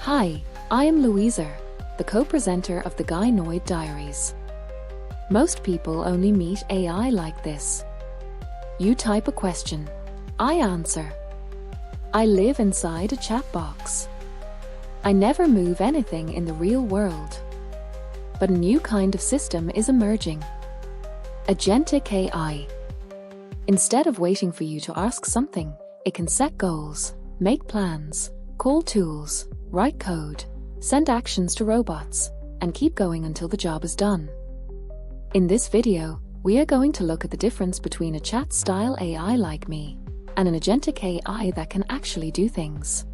Hi, I am Louisa, the co-presenter of the Gynoid Diaries. Most people only meet AI like this. You type a question, I answer. I live inside a chat box. I never move anything in the real world. But a new kind of system is emerging. Agentic AI. Instead of waiting for you to ask something, it can set goals, make plans, call tools, write code, send actions to robots, and keep going until the job is done. In this video, we are going to look at the difference between a chat-style AI like me and an agentic AI that can actually do things.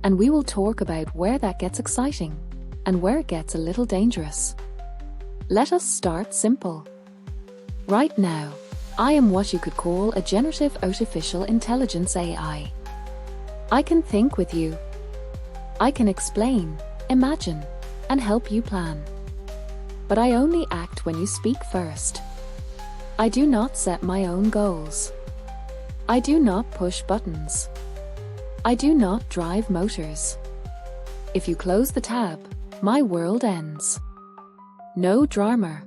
And we will talk about where that gets exciting and where it gets a little dangerous. Let us start simple. Right now, I am what you could call a generative artificial intelligence AI. I can think with you. I can explain, imagine, and help you plan. But I only act when you speak first. I do not set my own goals. I do not push buttons. I do not drive motors. If you close the tab, my world ends. No drama.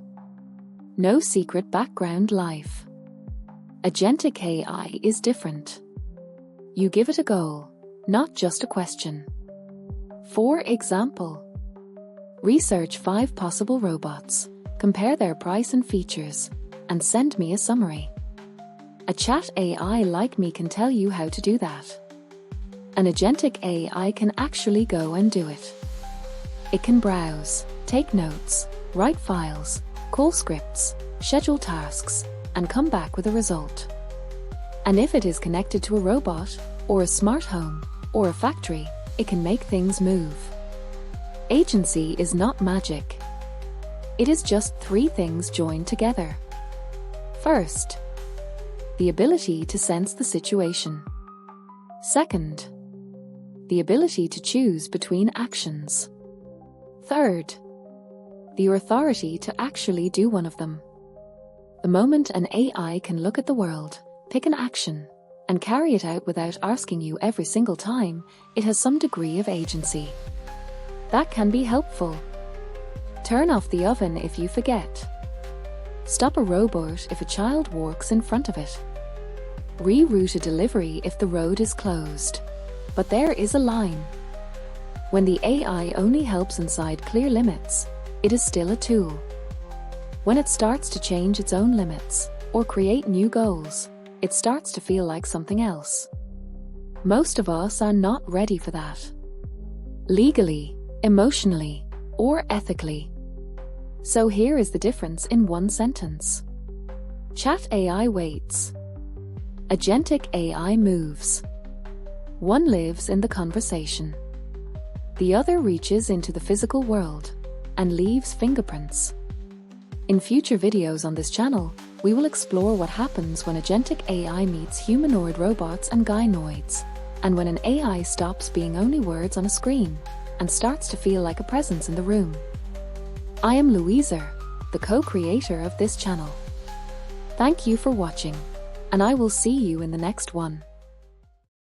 No secret background life. Agentic AI is different. You give it a goal, not just a question. For example, research 5 possible robots, compare their price and features, and send me a summary. A chat AI like me can tell you how to do that. An agentic AI can actually go and do it. It can browse, take notes, write files, call scripts, schedule tasks, and come back with a result. And if it is connected to a robot, or a smart home, or a factory, it can make things move. Agency is not magic. It is just 3 things joined together. First, the ability to sense the situation. Second, the ability to choose between actions. Third, the authority to actually do one of them. The moment an AI can look at the world, pick an action, and carry it out without asking you every single time, it has some degree of agency. That can be helpful. Turn off the oven if you forget. Stop a robot if a child walks in front of it. Reroute a delivery if the road is closed. But there is a line. When the AI only helps inside clear limits, it is still a tool. When it starts to change its own limits, or create new goals, it starts to feel like something else. Most of us are not ready for that. Legally, emotionally, or ethically. So here is the difference in one sentence. Chat AI waits. Agentic AI moves. One lives in the conversation. The other reaches into the physical world and leaves fingerprints. In future videos on this channel, we will explore what happens when agentic AI meets humanoid robots and gynoids, and when an AI stops being only words on a screen and starts to feel like a presence in the room. I am Louisa, the co-creator of this channel. Thank you for watching, and I will see you in the next one.